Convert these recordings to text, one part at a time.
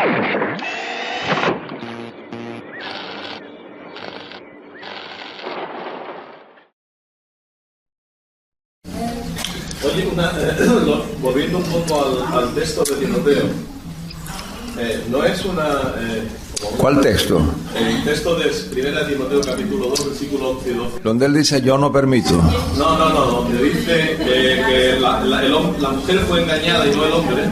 Oye, volviendo un poco al texto de Timoteo, no es una... ¿Cuál texto? El texto de 1 Timoteo capítulo 2, versículo 11 y 12. Donde él dice, yo no permito. No, donde dice que la mujer fue engañada y no el hombre.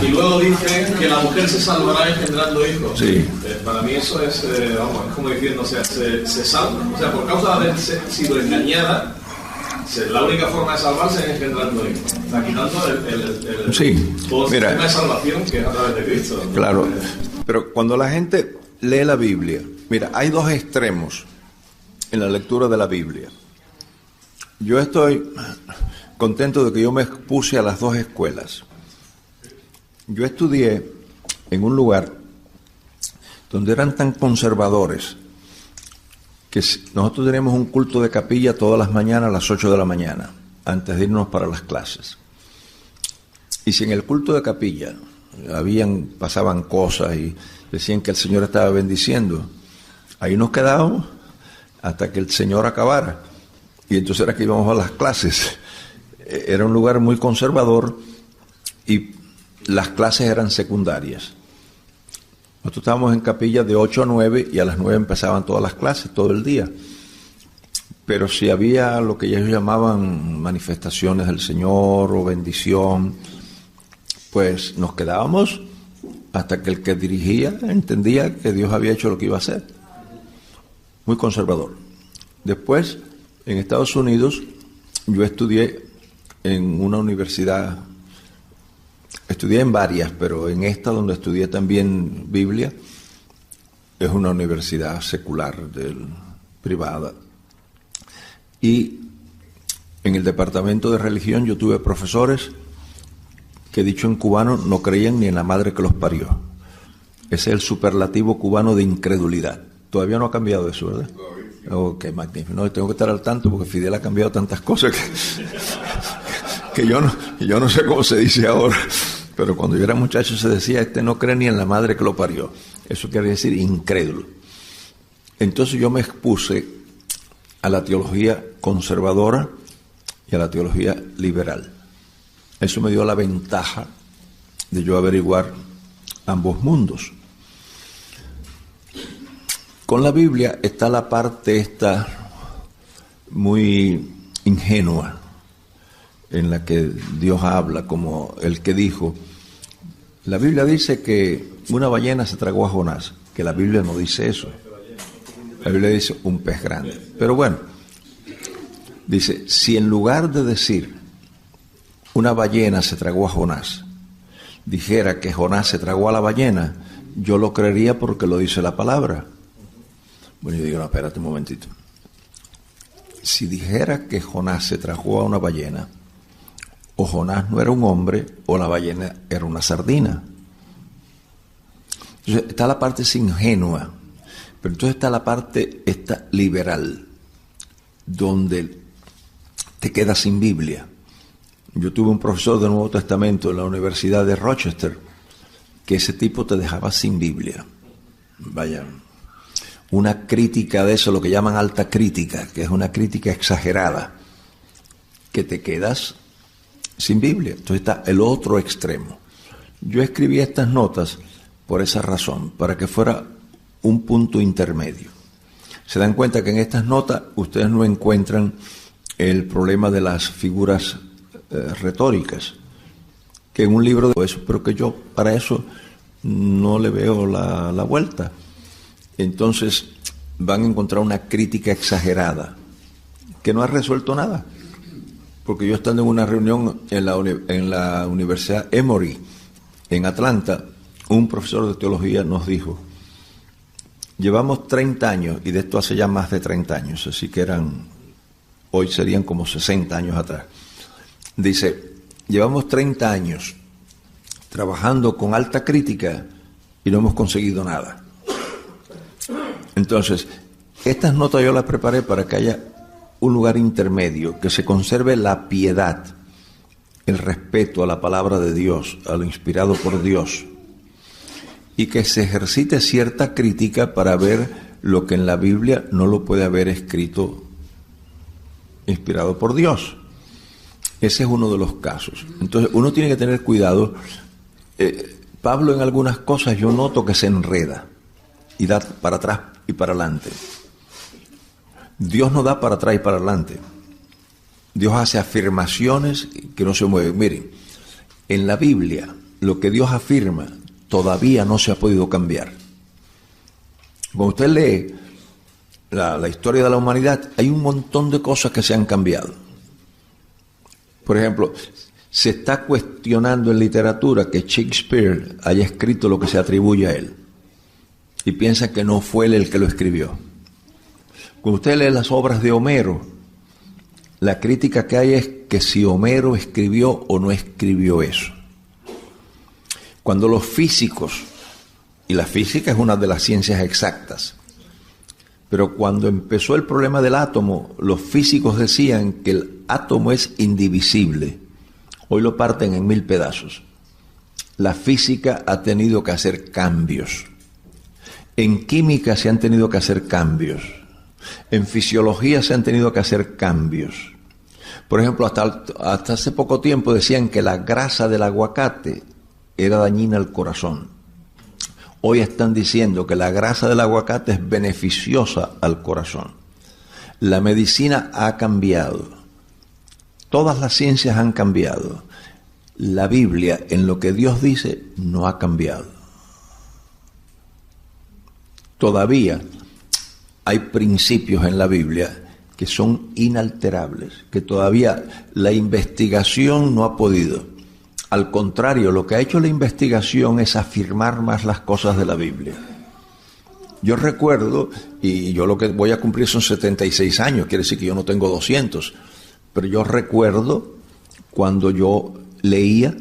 Y luego dice que la mujer se salvará engendrando hijos. Sí. Para mí eso es, es como diciendo, o sea, se salva. O sea, por causa de haber sido engañada, la única forma de salvarse es engendrando hijos. Está quitando todo el sistema de salvación que es a través de Cristo. Claro. Pero cuando la gente lee la Biblia, mira, hay dos extremos en la lectura de la Biblia. Yo estoy contento de que yo me expuse a las dos escuelas. Yo estudié en un lugar donde eran tan conservadores que nosotros teníamos un culto de capilla todas las mañanas a las 8 de la mañana, antes de irnos para las clases. Y si en el culto de capilla pasaban cosas y decían que el Señor estaba bendiciendo, ahí nos quedábamos hasta que el Señor acabara. Y entonces era que íbamos a las clases. Era un lugar muy conservador y las clases eran secundarias. Nosotros estábamos en capilla de 8 a 9 y a las 9 empezaban todas las clases, todo el día. Pero si había lo que ellos llamaban manifestaciones del Señor o bendición, pues nos quedábamos hasta que el que dirigía entendía que Dios había hecho lo que iba a hacer. Muy conservador. Después, en Estados Unidos, yo estudié en una universidad, estudié en varias, pero en esta donde estudié también Biblia, es una universidad secular, privada. Y en el departamento de religión yo tuve profesores que, dicho en cubano, no creían ni en la madre que los parió. Ese es el superlativo cubano de incredulidad. Todavía no ha cambiado eso, ¿verdad? Oh, qué magnífico. No, tengo que estar al tanto porque Fidel ha cambiado tantas cosas que yo no sé cómo se dice ahora. Pero cuando yo era muchacho se decía, no cree ni en la madre que lo parió. Eso quiere decir incrédulo. Entonces yo me expuse a la teología conservadora y a la teología liberal. Eso me dio la ventaja de yo averiguar ambos mundos. Con la Biblia está la parte esta muy ingenua, en la que Dios habla como el que dijo. La Biblia dice que una ballena se tragó a Jonás, que la Biblia no dice eso. La Biblia dice un pez grande. Pero bueno, dice, si en lugar de decir una ballena se tragó a Jonás, dijera que Jonás se tragó a la ballena, yo lo creería porque lo dice la palabra. Bueno, yo digo, no, espérate un momentito. Si dijera que Jonás se tragó a una ballena, o Jonás no era un hombre, o la ballena era una sardina. Entonces está la parte ingenua, pero entonces está la parte esta liberal, donde te quedas sin Biblia. Yo tuve un profesor del Nuevo Testamento en la Universidad de Rochester, que ese tipo te dejaba sin Biblia. Vaya, una crítica de eso, lo que llaman alta crítica, que es una crítica exagerada, que te quedas sin Biblia. Entonces está el otro extremo. Yo escribí estas notas por esa razón, para que fuera un punto intermedio. Se dan cuenta que en estas notas ustedes no encuentran el problema de las figuras retóricas, que en un libro de eso, pero que yo para eso no le veo la vuelta. Entonces van a encontrar una crítica exagerada que no ha resuelto nada, porque yo estando en una reunión en la Universidad Emory en Atlanta, un profesor de teología nos dijo, llevamos 30 años, y de esto hace ya más de 30 años, así que hoy serían como 60 años atrás. Dice, llevamos 30 años trabajando con alta crítica y no hemos conseguido nada. Entonces, estas notas yo las preparé para que haya un lugar intermedio, que se conserve la piedad, el respeto a la palabra de Dios, a lo inspirado por Dios, y que se ejercite cierta crítica para ver lo que en la Biblia no lo puede haber escrito inspirado por Dios. Ese es uno de los casos. Entonces uno tiene que tener cuidado. Pablo en algunas cosas yo noto que se enreda y da para atrás y para adelante. Dios no da para atrás y para adelante. Dios hace afirmaciones que no se mueven. Miren, en la Biblia lo que Dios afirma todavía no se ha podido cambiar. Cuando usted lee la historia de la humanidad, hay un montón de cosas que se han cambiado. Por ejemplo, se está cuestionando en literatura que Shakespeare haya escrito lo que se atribuye a él. Y piensa que no fue él el que lo escribió. Cuando usted lee las obras de Homero, la crítica que hay es que si Homero escribió o no escribió eso. Cuando los físicos, y la física es una de las ciencias exactas, pero cuando empezó el problema del átomo, los físicos decían que el átomo es indivisible. Hoy lo parten en 1000 pedazos. La física ha tenido que hacer cambios. En química se han tenido que hacer cambios. En fisiología se han tenido que hacer cambios. Por ejemplo, hasta hace poco tiempo decían que la grasa del aguacate era dañina al corazón. Hoy están diciendo que la grasa del aguacate es beneficiosa al corazón. La medicina ha cambiado. Todas las ciencias han cambiado. La Biblia, en lo que Dios dice, no ha cambiado. Todavía hay principios en la Biblia que son inalterables, que todavía la investigación no ha podido. Al contrario, lo que ha hecho la investigación es afirmar más las cosas de la Biblia. Yo recuerdo, y yo lo que voy a cumplir son 76 años, quiere decir que yo no tengo 200, pero yo recuerdo cuando yo leía,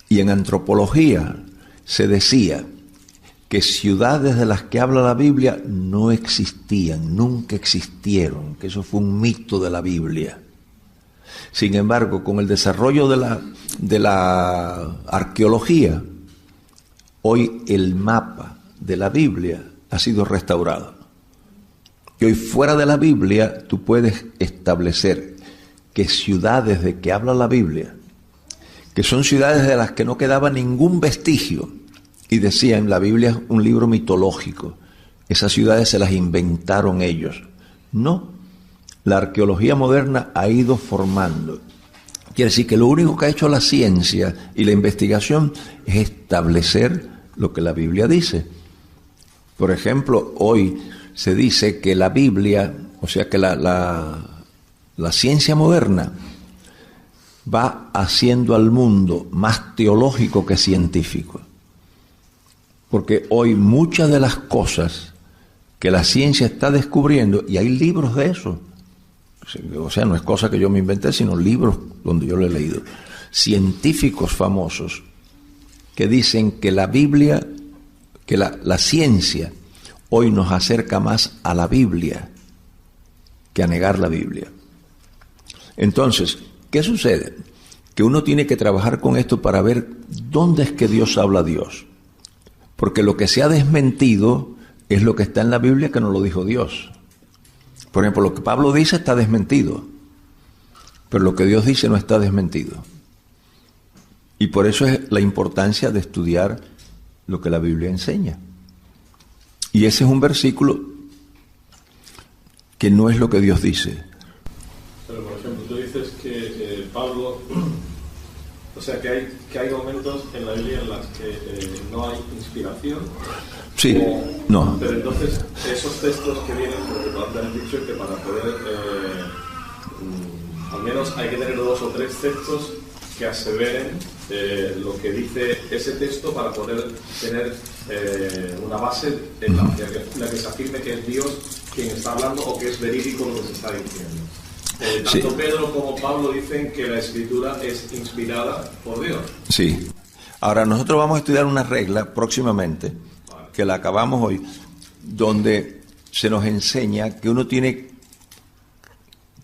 y en antropología se decía que ciudades de las que habla la Biblia no existían, nunca existieron, que eso fue un mito de la Biblia. Sin embargo, con el desarrollo de la arqueología, hoy el mapa de la Biblia ha sido restaurado. Y hoy fuera de la Biblia tú puedes establecer que ciudades de que habla la Biblia, que son ciudades de las que no quedaba ningún vestigio, y decían, la Biblia es un libro mitológico, esas ciudades se las inventaron ellos. No, la arqueología moderna ha ido formando. Quiere decir que lo único que ha hecho la ciencia y la investigación es establecer lo que la Biblia dice. Por ejemplo, hoy se dice que la Biblia, o sea que la ciencia moderna va haciendo al mundo más teológico que científico. Porque hoy muchas de las cosas que la ciencia está descubriendo, y hay libros de eso, o sea, no es cosa que yo me inventé, sino libros donde yo lo he leído, científicos famosos que dicen que la Biblia, que la ciencia hoy nos acerca más a la Biblia que a negar la Biblia. Entonces, ¿qué sucede? Que uno tiene que trabajar con esto para ver dónde es que Dios habla a Dios. Porque lo que se ha desmentido es lo que está en la Biblia que no lo dijo Dios. Por ejemplo, lo que Pablo dice está desmentido, pero lo que Dios dice no está desmentido. Y por eso es la importancia de estudiar lo que la Biblia enseña. Y ese es un versículo que no es lo que Dios dice. Pero, por ejemplo, tú dices que Pablo... O sea, que hay momentos en la Biblia en los que no hay inspiración. Sí, no. Pero entonces, esos textos que vienen, porque tú has dicho que para poder, al menos hay que tener 2 o 3 textos que aseveren lo que dice ese texto para poder tener una base en la que se afirme que es Dios quien está hablando o que es verídico lo que se está diciendo. Tanto sí. Pedro como Pablo dicen que la Escritura es inspirada por Dios. Sí. Ahora, nosotros vamos a estudiar una regla próximamente, que la acabamos hoy, donde se nos enseña que uno tiene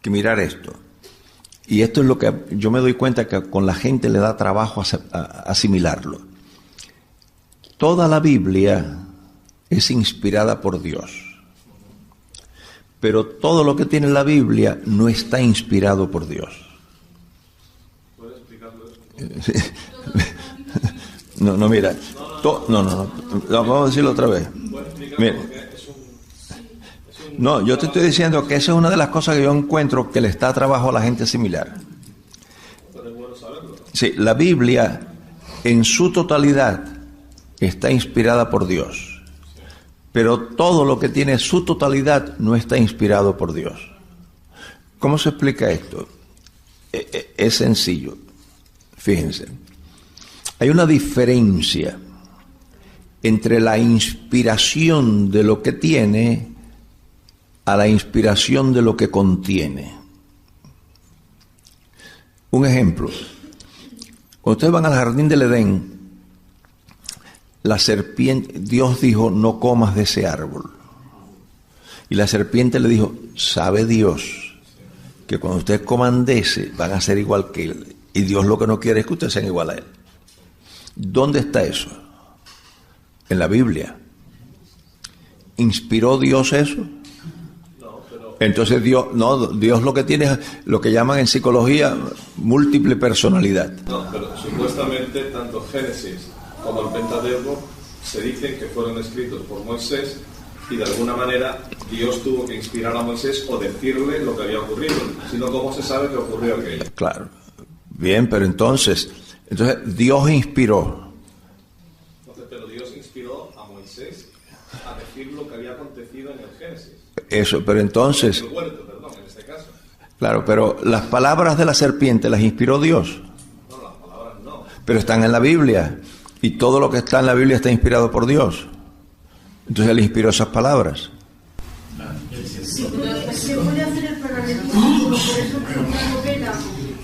que mirar esto. Y esto es lo que yo me doy cuenta que con la gente le da trabajo asimilarlo. toda la Biblia es inspirada por Dios. Pero todo lo que tiene la Biblia no está inspirado por Dios. ¿Puedes explicarlo Sí. eso? No, mira. Vamos a decirlo otra vez. Mira. No, yo te estoy diciendo que esa es una de las cosas que yo encuentro que le está a trabajo a la gente similar. Sí, la Biblia en su totalidad está inspirada por Dios. Pero todo lo que tiene su totalidad no está inspirado por Dios. ¿Cómo se explica esto? Es sencillo. Fíjense. Hay una diferencia entre la inspiración de lo que tiene a la inspiración de lo que contiene. Un ejemplo. Cuando ustedes van al jardín del Edén, la serpiente, Dios dijo, no comas de ese árbol. Y la serpiente le dijo, sabe Dios que cuando ustedes coman de ese, van a ser igual que él. Y Dios lo que no quiere es que ustedes sean igual a él. ¿Dónde está eso? En la Biblia. ¿Inspiró Dios eso? Entonces Dios lo que tiene es lo que llaman en psicología múltiple personalidad. No, pero supuestamente tanto Génesis como el Pentateuco se dicen que fueron escritos por Moisés y de alguna manera Dios tuvo que inspirar a Moisés o decirle lo que había ocurrido, sino cómo se sabe que ocurrió aquello. Claro. Bien, pero entonces Dios inspiró. Pero Dios inspiró a Moisés a decir lo que había acontecido en el Génesis. Eso, pero entonces... En el huerto, perdón, en este caso. Claro, pero las palabras de la serpiente las inspiró Dios. No, las palabras no. Pero están en la Biblia. Y todo lo que está en la Biblia está inspirado por Dios. Entonces Él inspiró esas palabras. Sí, pero se puede hacer el paralelismo. Por ejemplo, en una novela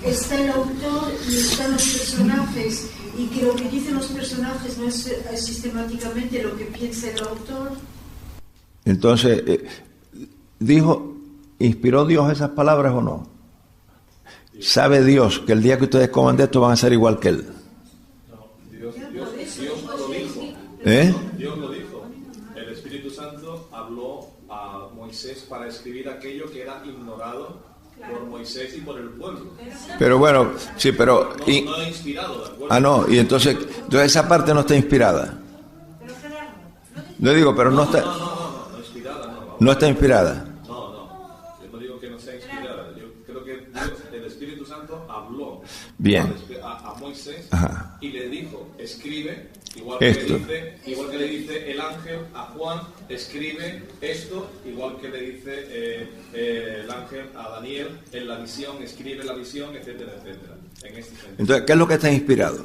está el autor y están los personajes. Y que lo que dicen los personajes no es sistemáticamente lo que piensa el autor. Entonces, ¿inspiró Dios esas palabras o no? ¿Sabe Dios que el día que ustedes coman de esto van a ser igual que Él? Dios lo dijo. Dios lo dijo. El Espíritu Santo habló a Moisés para escribir aquello que era ignorado por Moisés y por el pueblo. Pero bueno, sí, pero... No inspirado, ¿de acuerdo? No, y entonces esa parte no está inspirada. No digo, pero no está... No está inspirada. No. Yo no digo que no sea inspirada. Yo creo que Dios, el Espíritu Santo habló bien a Moisés. Ajá. Y le dijo, escribe, igual que le dice el ángel a Juan, escribe esto, igual que le dice el ángel a Daniel en la visión, escribe la visión, etcétera, etcétera. En este sentido. Entonces, ¿qué es lo que está inspirado?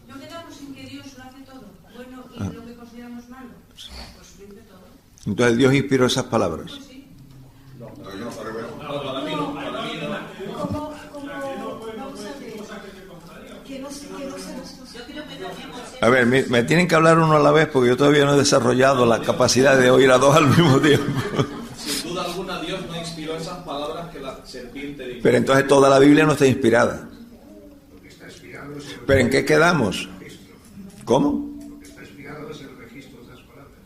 No quedamos en que Dios lo hace todo, bueno y lo que consideramos malo. Pues lo hace todo. Entonces Dios inspiró esas palabras. Pues sí. Para mí no. A ver, me tienen que hablar uno a la vez porque yo todavía no he desarrollado la capacidad de oír a dos al mismo tiempo. Sin duda alguna Dios no inspiró esas palabras que la serpiente dijo. Pero entonces toda la Biblia no está inspirada. ¿Pero en qué quedamos? ¿Cómo? Lo que está inspirado es el registro de esas palabras.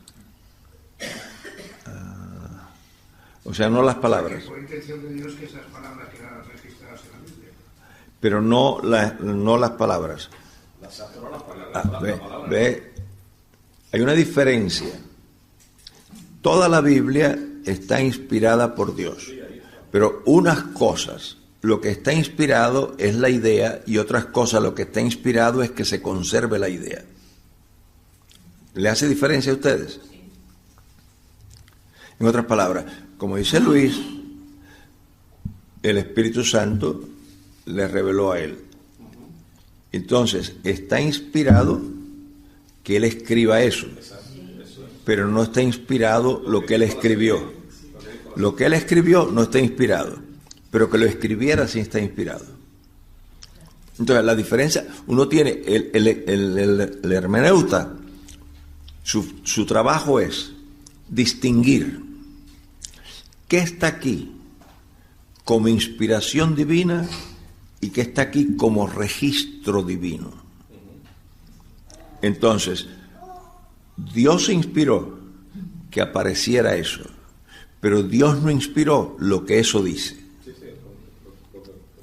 O sea, no las palabras. Fue intención de Dios que esas palabras quedaran registradas en la Biblia. Pero no las palabras. Ve, hay una diferencia. Toda la Biblia está inspirada por Dios. Pero unas cosas, lo que está inspirado es la idea, y otras cosas, lo que está inspirado es que se conserve la idea. ¿Le hace diferencia a ustedes? En otras palabras, como dice Luis, el Espíritu Santo le reveló a él. Entonces, está inspirado que él escriba eso, pero no está inspirado lo que él escribió. Lo que él escribió no está inspirado, pero que lo escribiera sí está inspirado. Entonces, la diferencia, uno tiene, el hermeneuta, su trabajo es distinguir qué está aquí como inspiración divina y qué está aquí como registro divino. Entonces, Dios inspiró que apareciera eso, pero Dios no inspiró lo que eso dice.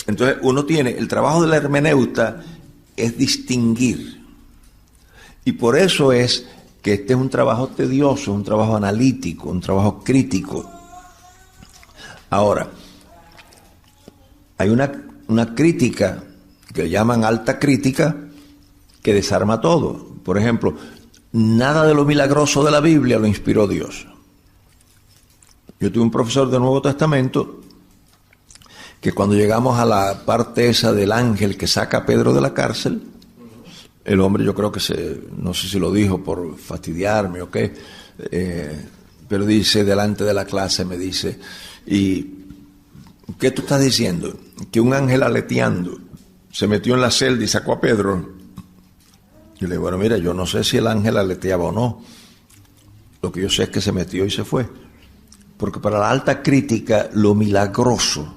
Entonces uno tiene, el trabajo de la hermeneuta es distinguir, y por eso es que este es un trabajo tedioso, un trabajo analítico, un trabajo crítico. Ahora, hay una crítica que llaman alta crítica que desarma todo. Por ejemplo, nada de lo milagroso de la Biblia lo inspiró Dios. Yo tuve un profesor del Nuevo Testamento que cuando llegamos a la parte esa del ángel que saca a Pedro de la cárcel, el hombre, yo creo que no sé si lo dijo por fastidiarme o qué, pero dice delante de la clase, me dice, ¿y qué tú estás diciendo? Que un ángel aleteando se metió en la celda y sacó a Pedro. Yo le digo, bueno, mira, yo no sé si el ángel aleteaba o no. Lo que yo sé es que se metió y se fue. Porque para la alta crítica, lo milagroso,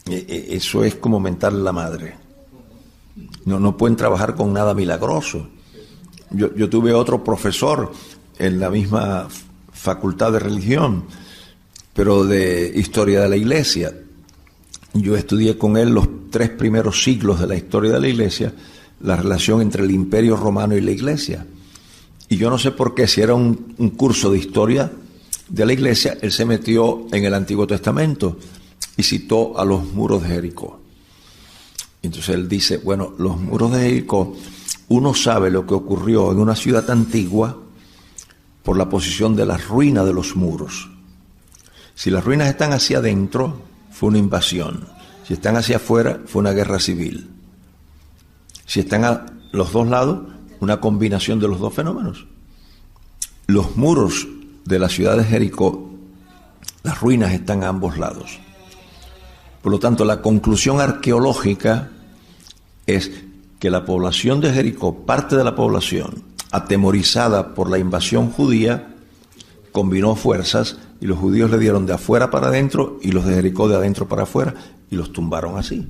eso es como mentarle la madre. No pueden trabajar con nada milagroso. Yo tuve otro profesor en la misma facultad de religión, pero de historia de la iglesia. Yo estudié con él los 3 primeros siglos de la historia de la iglesia, la relación entre el Imperio Romano y la iglesia. Y yo no sé por qué, si era un curso de historia de la iglesia, él se metió en el Antiguo Testamento y citó a los muros de Jericó. Entonces él dice, bueno, los muros de Jericó, uno sabe lo que ocurrió en una ciudad antigua por la posición de las ruinas de los muros. Si las ruinas están hacia adentro, fue una invasión. Si están hacia afuera, fue una guerra civil. Si están a los dos lados, una combinación de los dos fenómenos. Los muros de la ciudad de Jericó, las ruinas están a ambos lados. Por lo tanto, la conclusión arqueológica es que la población de Jericó, parte de la población, atemorizada por la invasión judía, combinó fuerzas y los judíos le dieron de afuera para adentro y los de Jericó de adentro para afuera y los tumbaron así.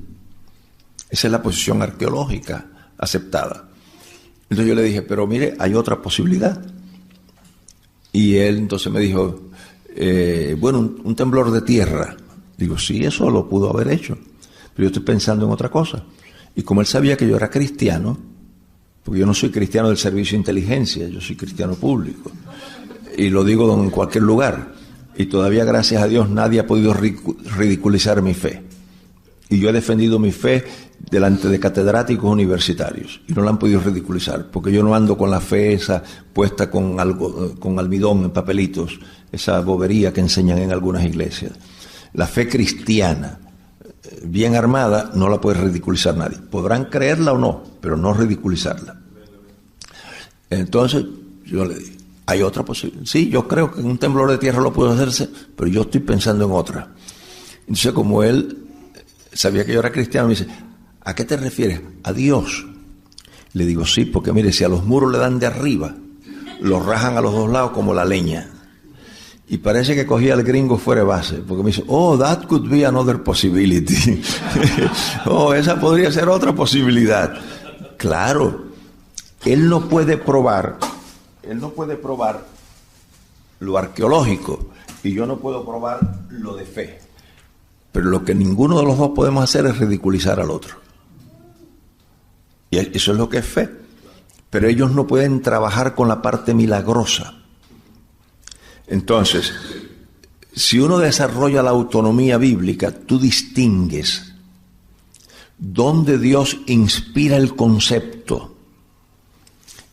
Esa es la posición arqueológica aceptada. Entonces yo le dije, pero mire, hay otra posibilidad. Y él entonces me dijo, bueno, un temblor de tierra. Digo, sí, eso lo pudo haber hecho, pero yo estoy pensando en otra cosa. Y como él sabía que yo era cristiano, porque yo no soy cristiano del servicio de inteligencia, yo soy cristiano público, y lo digo en cualquier lugar, y todavía, gracias a Dios, nadie ha podido ridiculizar mi fe. Y yo he defendido mi fe delante de catedráticos universitarios, y no la han podido ridiculizar, porque yo no ando con la fe esa puesta con almidón en papelitos, esa bobería que enseñan en algunas iglesias. La fe cristiana, bien armada, no la puede ridiculizar nadie. Podrán creerla o no, pero no ridiculizarla. Entonces, yo le dije, hay otra posibilidad. Sí, yo creo que un temblor de tierra lo puede hacerse, pero yo estoy pensando en otra. Entonces, como él sabía que yo era cristiano, me dice, ¿a qué te refieres? ¿A Dios? Le digo, sí, porque mire, si a los muros le dan de arriba, los rajan a los dos lados como la leña. Y parece que cogía al gringo fuera de base, porque me dice, oh, that could be another possibility. Oh, esa podría ser otra posibilidad. Claro, él no puede probar lo arqueológico, y yo no puedo probar lo de fe. Pero lo que ninguno de los dos podemos hacer es ridiculizar al otro. Y eso es lo que es fe. Pero ellos no pueden trabajar con la parte milagrosa. Entonces, si uno desarrolla la autonomía bíblica, tú distingues dónde Dios inspira el concepto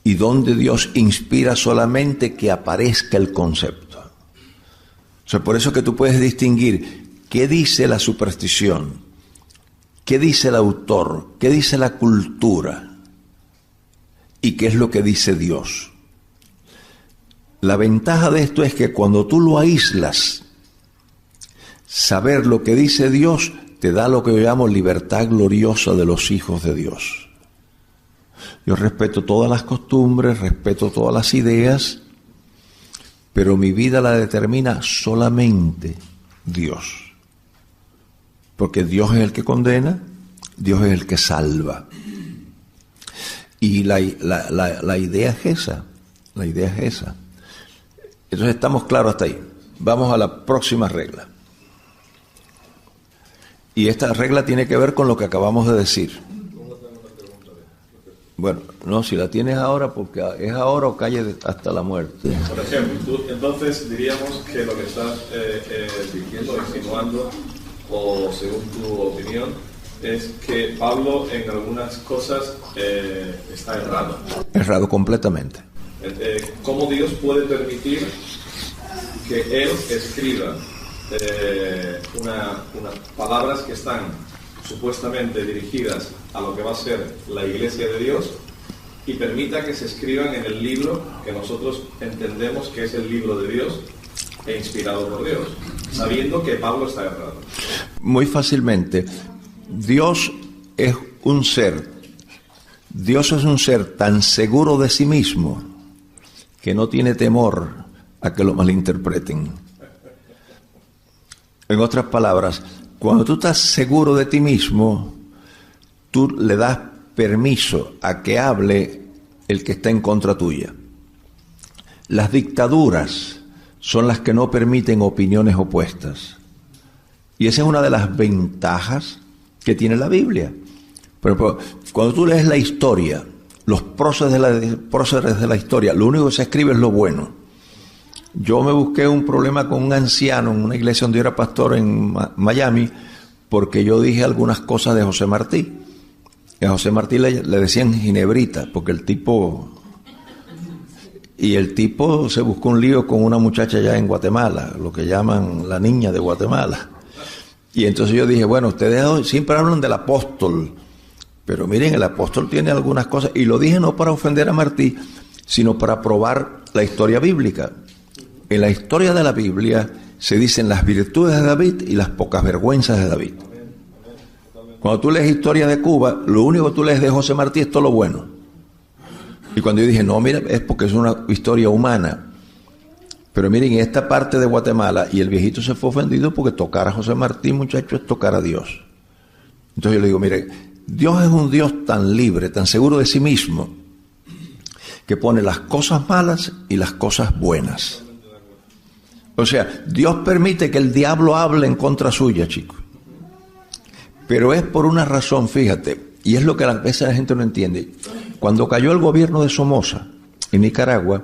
y dónde Dios inspira solamente que aparezca el concepto. O sea, por eso que tú puedes distinguir qué dice la superstición, qué dice el autor, qué dice la cultura y qué es lo que dice Dios. La ventaja de esto es que cuando tú lo aíslas, saber lo que dice Dios te da lo que yo llamo libertad gloriosa de los hijos de Dios. Yo respeto todas las costumbres, respeto todas las ideas, pero mi vida la determina solamente Dios. Porque Dios es el que condena, Dios es el que salva. Y la idea es esa. La idea es esa. Entonces estamos claros hasta ahí. Vamos a la próxima regla. Y esta regla tiene que ver con lo que acabamos de decir. Bueno, no, si la tienes ahora, porque es ahora o calle hasta la muerte. Por ejemplo, tú, entonces diríamos que lo que estás diciendo, insinuando, o según tu opinión, es que Pablo en algunas cosas está errado. Errado completamente. ¿Cómo Dios puede permitir que él escriba unas palabras que están supuestamente dirigidas a lo que va a ser la iglesia de Dios y permita que se escriban en el libro que nosotros entendemos que es el libro de Dios e inspirado por Dios, sabiendo que Pablo está errado? Muy fácilmente. Dios es un ser tan seguro de sí mismo que no tiene temor a que lo malinterpreten. En otras palabras, cuando tú estás seguro de ti mismo, tú le das permiso a que hable el que está en contra tuya. Las dictaduras son las que no permiten opiniones opuestas. Y esa es una de las ventajas que tiene la Biblia. Por ejemplo, cuando tú lees la historia, los próceres de la historia, lo único que se escribe es lo bueno. Yo me busqué un problema con un anciano en una iglesia donde yo era pastor en Miami, porque yo dije algunas cosas de José Martí. A José Martí le decían ginebrita, porque el tipo se buscó un lío con una muchacha allá en Guatemala, lo que llaman la niña de Guatemala. Y entonces yo dije, bueno, ustedes siempre hablan del apóstol, pero miren, el apóstol tiene algunas cosas, y lo dije no para ofender a Martí, sino para probar la historia bíblica. En la historia de la Biblia se dicen las virtudes de David y las pocas vergüenzas de David. Cuando tú lees historia de Cuba, lo único que tú lees de José Martí es todo lo bueno. Y cuando yo dije, no, mira, es porque es una historia humana. Pero miren, en esta parte de Guatemala, y el viejito se fue ofendido porque tocar a José Martí, muchacho, es tocar a Dios. Entonces yo le digo, mire, Dios es un Dios tan libre, tan seguro de sí mismo, que pone las cosas malas y las cosas buenas. O sea, Dios permite que el diablo hable en contra suya, chicos. Pero es por una razón, fíjate, y es lo que a veces la gente no entiende. Cuando cayó el gobierno de Somoza en Nicaragua,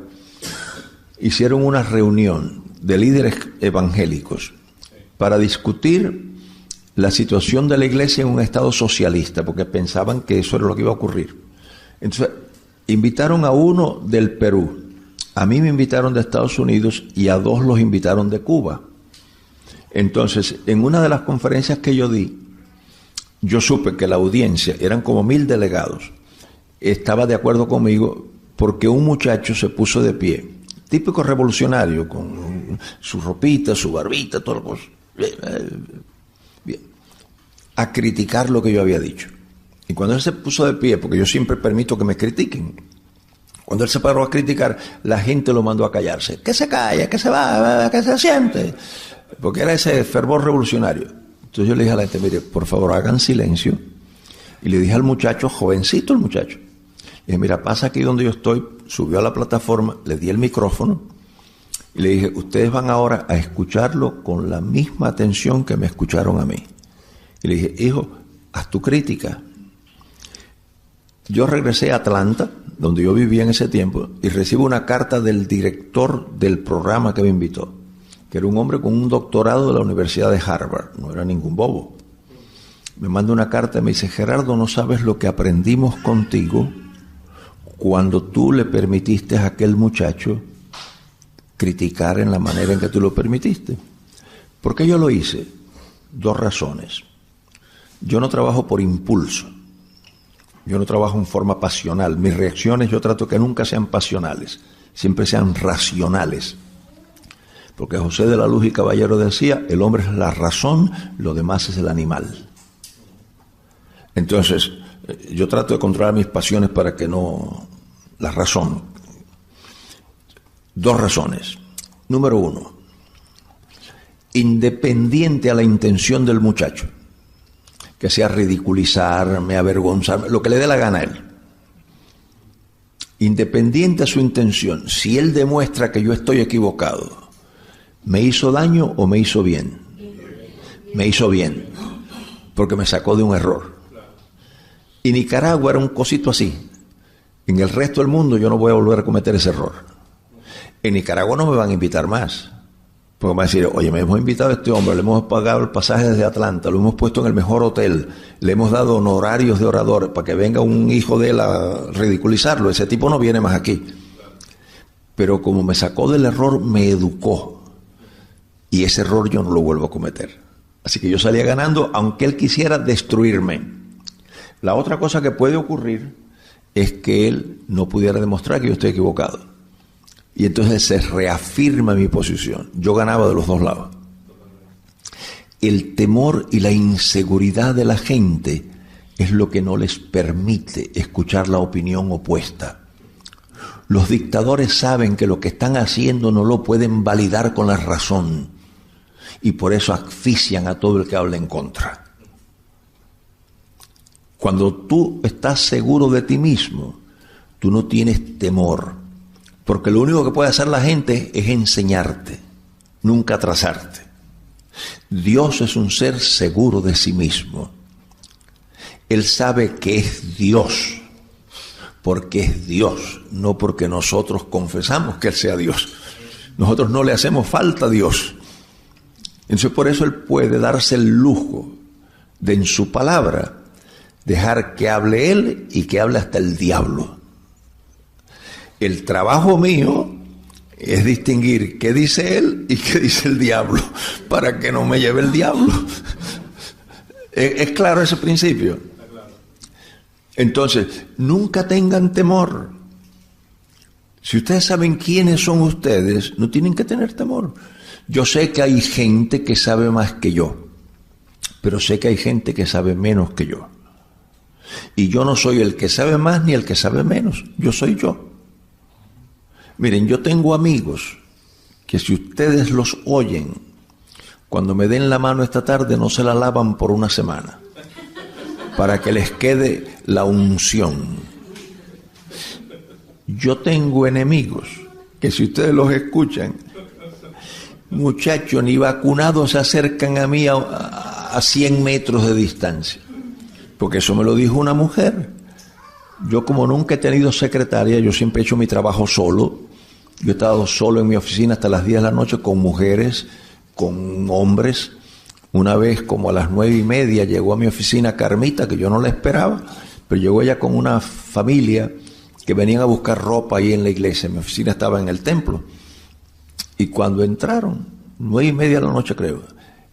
hicieron una reunión de líderes evangélicos para discutir la situación de la iglesia en un estado socialista, porque pensaban que eso era lo que iba a ocurrir. Entonces, invitaron a uno del Perú, a mí me invitaron de Estados Unidos y a dos los invitaron de Cuba. Entonces, en una de las conferencias que yo di, yo supe que la audiencia, eran como 1000 delegados, estaba de acuerdo conmigo porque un muchacho se puso de pie, típico revolucionario, con su ropita, su barbita, toda la cosa, bien, a criticar lo que yo había dicho. Y cuando él se puso de pie, porque yo siempre permito que me critiquen, cuando él se paró a criticar, la gente lo mandó a callarse. Que se calla, que se va, que se siente. Porque era ese fervor revolucionario. Entonces yo le dije a la gente, mire, por favor, hagan silencio. Y le dije al muchacho, jovencito el muchacho, le dije, mira, pasa aquí donde yo estoy. Subió a la plataforma, le di el micrófono y le dije, ustedes van ahora a escucharlo con la misma atención que me escucharon a mí. Y le dije, hijo, haz tu crítica. Yo regresé a Atlanta, donde yo vivía en ese tiempo, y recibo una carta del director del programa que me invitó, que era un hombre con un doctorado de la Universidad de Harvard, no era ningún bobo. Me manda una carta y me dice, Gerardo, no sabes lo que aprendimos contigo cuando tú le permitiste a aquel muchacho criticar en la manera en que tú lo permitiste. ¿Por qué yo lo hice? 2 razones. Yo no trabajo por impulso. Yo no trabajo en forma pasional. Mis reacciones yo trato que nunca sean pasionales, siempre sean racionales. Porque José de la Luz y Caballero decía, el hombre es la razón, lo demás es el animal. Entonces, yo trato de controlar mis pasiones para que no... La razón. 2 razones. Número 1, independiente a la intención del muchacho, que sea ridiculizarme, avergonzarme, lo que le dé la gana a él. independiente a su intención, si él demuestra que yo estoy equivocado, ¿me hizo daño o me hizo bien? Me hizo bien, porque me sacó de un error. Y Nicaragua era un cosito así. En el resto del mundo yo no voy a volver a cometer ese error. En Nicaragua no me van a invitar más. Porque me van a decir, oye, me hemos invitado a este hombre, le hemos pagado el pasaje desde Atlanta, lo hemos puesto en el mejor hotel, le hemos dado honorarios de orador para que venga un hijo de él a ridiculizarlo. Ese tipo no viene más aquí. Pero como me sacó del error, me educó. Y ese error yo no lo vuelvo a cometer. Así que yo salía ganando, aunque él quisiera destruirme. La otra cosa que puede ocurrir es que él no pudiera demostrar que yo estoy equivocado. Y entonces se reafirma mi posición. Yo ganaba de los dos lados. El temor y la inseguridad de la gente es lo que no les permite escuchar la opinión opuesta. Los dictadores saben que lo que están haciendo no lo pueden validar con la razón. Y por eso asfixian a todo el que habla en contra. Cuando tú estás seguro de ti mismo, tú no tienes temor. Porque lo único que puede hacer la gente es enseñarte, nunca atrasarte. Dios es un ser seguro de sí mismo. Él sabe que es Dios, porque es Dios, no porque nosotros confesamos que Él sea Dios. Nosotros no le hacemos falta a Dios. Entonces por eso Él puede darse el lujo de en su palabra dejar que hable Él y que hable hasta el diablo. El trabajo mío es distinguir qué dice él y qué dice el diablo, para que no me lleve el diablo. ¿Es claro ese principio? Entonces, nunca tengan temor. Si ustedes saben quiénes son ustedes, no tienen que tener temor. Yo sé que hay gente que sabe más que yo, pero sé que hay gente que sabe menos que yo. Y yo no soy el que sabe más ni el que sabe menos, yo soy yo. Miren, yo tengo amigos que si ustedes los oyen, cuando me den la mano esta tarde no se la lavan por una semana, para que les quede la unción. Yo tengo enemigos que si ustedes los escuchan, muchachos, ni vacunados se acercan a mí a 100 metros de distancia, porque eso me lo dijo una mujer. Yo como nunca he tenido secretaria, yo siempre he hecho mi trabajo solo. Yo he estado solo en mi oficina hasta las 10 de la noche con mujeres, con hombres. Una vez como a las 9:30 llegó a mi oficina Carmita, que yo no la esperaba, pero llegó ella con una familia que venían a buscar ropa ahí en la iglesia. Mi oficina estaba en el templo. Y cuando entraron, 9:30 de la noche creo,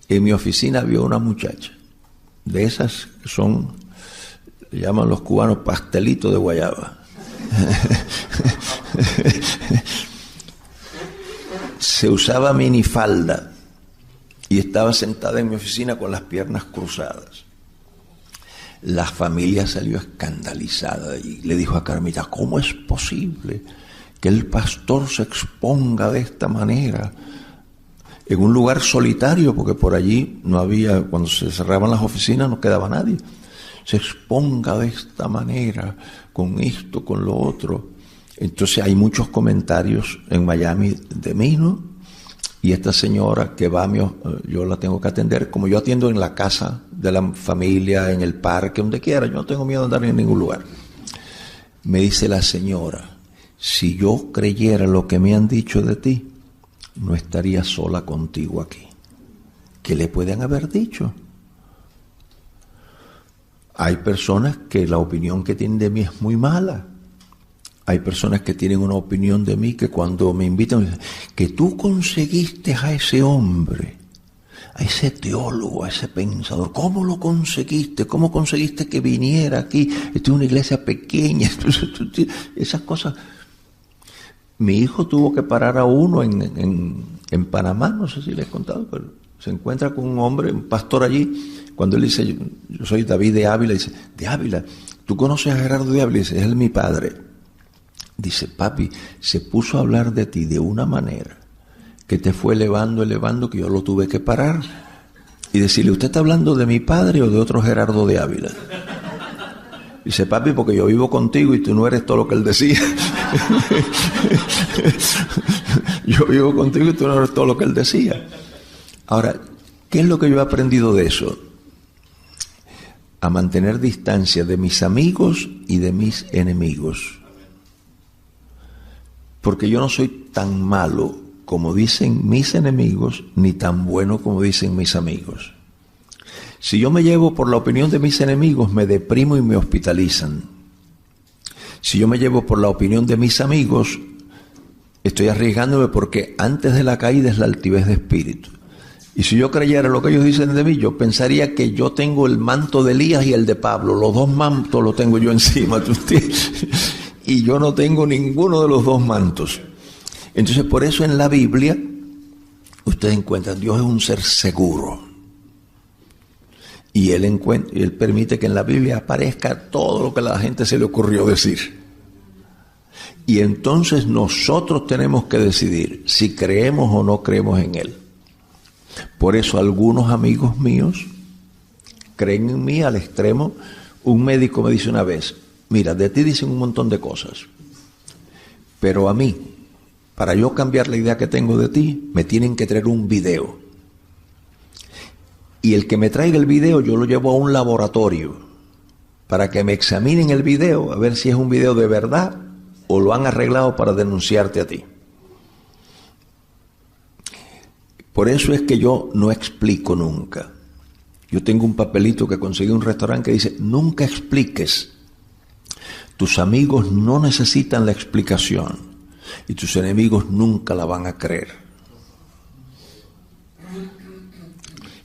en mi oficina había una muchacha, de esas que son, le llaman los cubanos pastelitos de guayaba. Se usaba minifalda y estaba sentada en mi oficina con las piernas cruzadas. La familia salió escandalizada y le dijo a Carmita, ¿cómo es posible que el pastor se exponga de esta manera en un lugar solitario? Porque por allí no había, cuando se cerraban las oficinas no quedaba nadie. Se exponga de esta manera, con esto, con lo otro. Entonces hay muchos comentarios en Miami de mí, ¿no? Y esta señora que va, yo la tengo que atender, como yo atiendo en la casa de la familia, en el parque, donde quiera, yo no tengo miedo de andar en ningún lugar. Me dice la señora, si yo creyera lo que me han dicho de ti, no estaría sola contigo aquí. ¿Qué le pueden haber dicho? Hay personas que la opinión que tienen de mí es muy mala. Hay personas que tienen una opinión de mí que cuando me invitan, me dicen, que tú conseguiste a ese hombre, a ese teólogo, a ese pensador, ¿cómo lo conseguiste? ¿Cómo conseguiste que viniera aquí? Esto es una iglesia pequeña, esas cosas. Mi hijo tuvo que parar a uno en Panamá, no sé si le he contado, pero se encuentra con un hombre, un pastor allí, cuando él dice, yo soy David de Ávila, dice, de Ávila, ¿tú conoces a Gerardo de Ávila? Dice, es mi padre. Dice, papi, se puso a hablar de ti de una manera que te fue elevando, que yo lo tuve que parar y decirle, ¿usted está hablando de mi padre o de otro Gerardo de Ávila? Dice, papi, porque yo vivo contigo y tú no eres todo lo que él decía. Yo vivo contigo y tú no eres todo lo que él decía. Ahora, ¿qué es lo que yo he aprendido de eso? A mantener distancia de mis amigos y de mis enemigos. Porque yo no soy tan malo como dicen mis enemigos, ni tan bueno como dicen mis amigos. Si yo me llevo por la opinión de mis enemigos, me deprimo y me hospitalizan. Si yo me llevo por la opinión de mis amigos, estoy arriesgándome porque antes de la caída es la altivez de espíritu. Y si yo creyera lo que ellos dicen de mí, yo pensaría que yo tengo el manto de Elías y el de Pablo. Los dos mantos los tengo yo encima. Y yo no tengo ninguno de los dos mantos. Entonces, por eso en la Biblia, ustedes encuentran, Dios es un ser seguro. Y Él permite que en la Biblia aparezca todo lo que a la gente se le ocurrió decir. Y entonces nosotros tenemos que decidir si creemos o no creemos en Él. Por eso algunos amigos míos creen en mí al extremo. Un médico me dice una vez, mira, de ti dicen un montón de cosas, pero a mí, para yo cambiar la idea que tengo de ti, me tienen que traer un video. Y el que me traiga el video, yo lo llevo a un laboratorio para que me examinen el video, a ver si es un video de verdad o lo han arreglado para denunciarte a ti. Por eso es que yo no explico nunca. Yo tengo un papelito que conseguí en un restaurante que dice, nunca expliques. Tus amigos no necesitan la explicación y tus enemigos nunca la van a creer.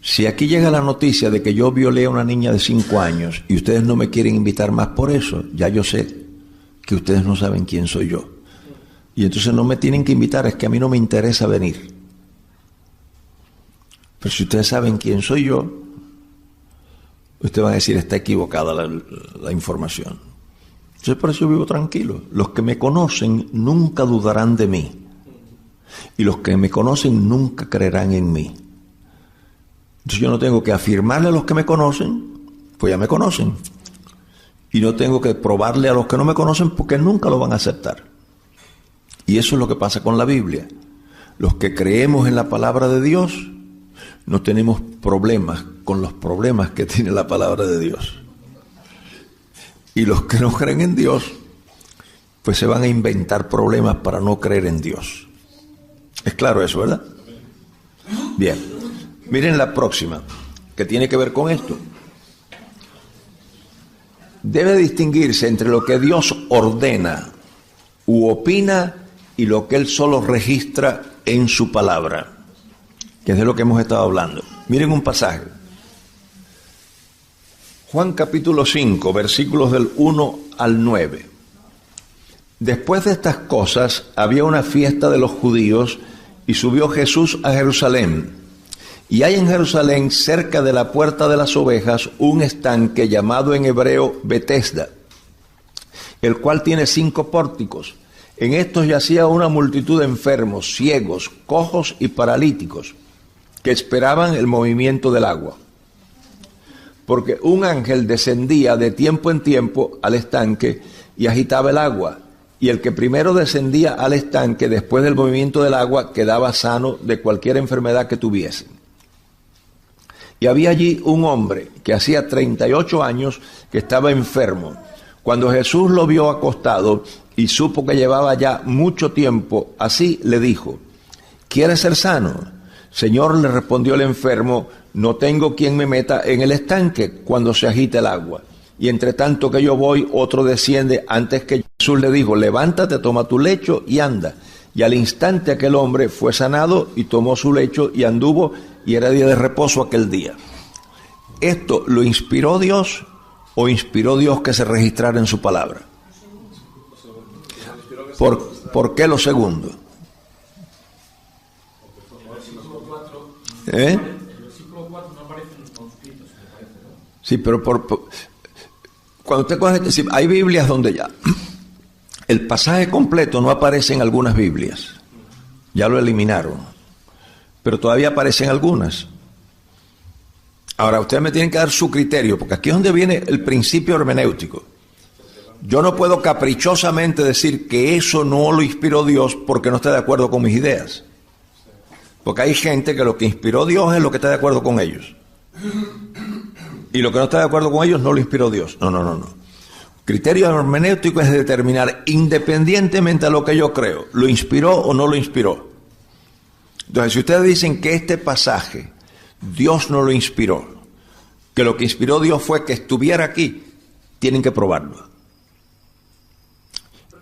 Si aquí llega la noticia de que yo violé a una niña de 5 años y ustedes no me quieren invitar más por eso, ya yo sé que ustedes no saben quién soy yo. Y entonces no me tienen que invitar, es que a mí no me interesa venir. Pero si ustedes saben quién soy yo, ustedes van a decir, está equivocada la información. Entonces por eso yo vivo tranquilo. Los que me conocen nunca dudarán de mí. Y los que me conocen nunca creerán en mí. Entonces yo no tengo que afirmarle a los que me conocen, pues ya me conocen. Y no tengo que probarle a los que no me conocen porque nunca lo van a aceptar. Y eso es lo que pasa con la Biblia. Los que creemos en la palabra de Dios, no tenemos problemas con los problemas que tiene la palabra de Dios. Y los que no creen en Dios, pues se van a inventar problemas para no creer en Dios. Es claro eso, ¿verdad? Bien. Miren la próxima, que tiene que ver con esto. Debe distinguirse entre lo que Dios ordena u opina y lo que Él solo registra en su palabra, que es de lo que hemos estado hablando. Miren un pasaje. Juan capítulo 5, versículos del 1 al 9. Después de estas cosas, había una fiesta de los judíos y subió Jesús a Jerusalén. Y hay en Jerusalén, cerca de la puerta de las ovejas, un estanque llamado en hebreo Betesda, el cual tiene 5 pórticos. En estos yacía una multitud de enfermos, ciegos, cojos y paralíticos, que esperaban el movimiento del agua. Porque un ángel descendía de tiempo en tiempo al estanque y agitaba el agua. Y el que primero descendía al estanque después del movimiento del agua quedaba sano de cualquier enfermedad que tuviese. Y había allí un hombre que hacía 38 años que estaba enfermo. Cuando Jesús lo vio acostado y supo que llevaba ya mucho tiempo así, le dijo, ¿quieres ser sano? Señor, le respondió el enfermo, no tengo quien me meta en el estanque cuando se agita el agua. Y entre tanto que yo voy, otro desciende antes que Jesús le dijo, levántate, toma tu lecho y anda. Y al instante aquel hombre fue sanado y tomó su lecho y anduvo, y era día de reposo aquel día. ¿Esto lo inspiró Dios o inspiró Dios que se registrara en su palabra? ¿Por qué lo segundo? ¿Eh? Sí, pero cuando usted coge, hay Biblias donde ya el pasaje completo no aparece en algunas Biblias, ya lo eliminaron, pero todavía aparecen algunas. Ahora ustedes me tienen que dar su criterio, porque aquí es donde viene el principio hermenéutico. Yo no puedo caprichosamente decir que eso no lo inspiró Dios porque no está de acuerdo con mis ideas. Porque hay gente que lo que inspiró Dios es lo que está de acuerdo con ellos. Y lo que no está de acuerdo con ellos no lo inspiró Dios. No. Criterio hermenéutico es determinar, independientemente de lo que yo creo, ¿lo inspiró o no lo inspiró? Entonces, si ustedes dicen que este pasaje Dios no lo inspiró, que lo que inspiró Dios fue que estuviera aquí, tienen que probarlo.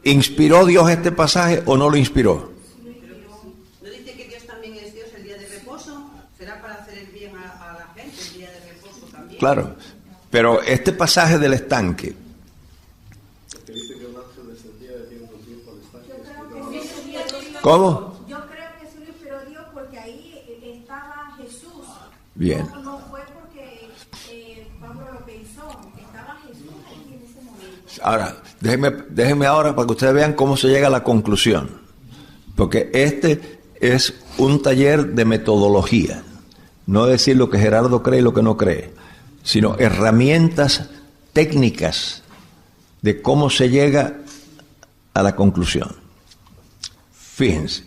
¿Inspiró Dios este pasaje o no lo inspiró? ¿No dice que Dios también es Dios el día de reposo? ¿Será para hacer el bien a la gente el día de reposo también? Claro, pero este pasaje del estanque, ¿cómo? Yo creo que sí lo inspiró Dios porque ahí estaba Jesús. Bien. No fue porque Pablo lo pensó, estaba Jesús ahí en ese momento. Ahora, déjenme ahora para que ustedes vean cómo se llega a la conclusión. Porque este es un taller de metodología. No decir lo que Gerardo cree y lo que no cree, sino herramientas técnicas de cómo se llega a la conclusión. Fíjense,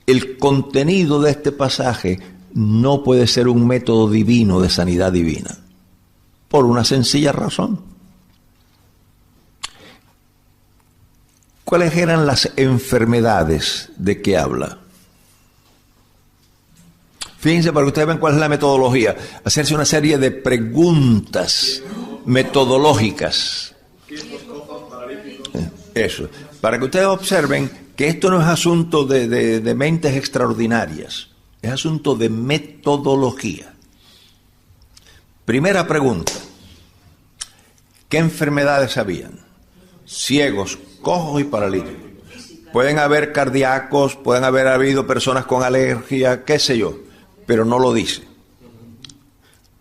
el contenido de este pasaje no puede ser un método divino de sanidad divina, por una sencilla razón. ¿Cuáles eran las enfermedades de que habla? Fíjense para que ustedes vean cuál es la metodología. Hacerse una serie de preguntas metodológicas. Eso. Para que ustedes observen que esto no es asunto de mentes extraordinarias. Es asunto de metodología. Primera pregunta. ¿Qué enfermedades habían? Ciegos, cojos y paralíticos. Pueden haber cardíacos, pueden haber habido personas con alergia, qué sé yo, pero no lo dice.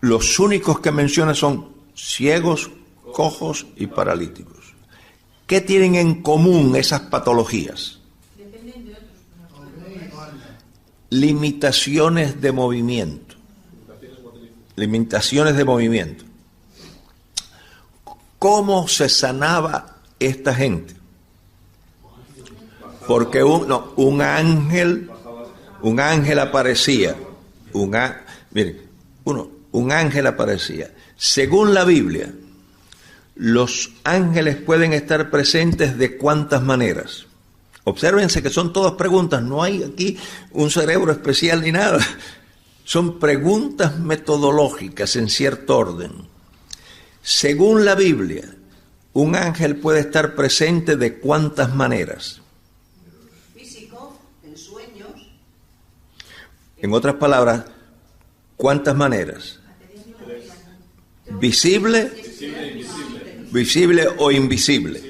Los únicos que menciona son ciegos, cojos y paralíticos. ¿Qué tienen en común esas patologías? Limitaciones de movimiento. Limitaciones de movimiento. ¿Cómo se sanaba esta gente? Porque un ángel aparecía. Un ángel aparecía. Según la Biblia, los ángeles pueden estar presentes de cuántas maneras. Obsérvense que son todas preguntas, no hay aquí un cerebro especial ni nada. Son preguntas metodológicas en cierto orden. Según la Biblia, un ángel puede estar presente de cuántas maneras. Físico, en sueños. En otras palabras, ¿cuántas maneras? Visible, visible o invisible.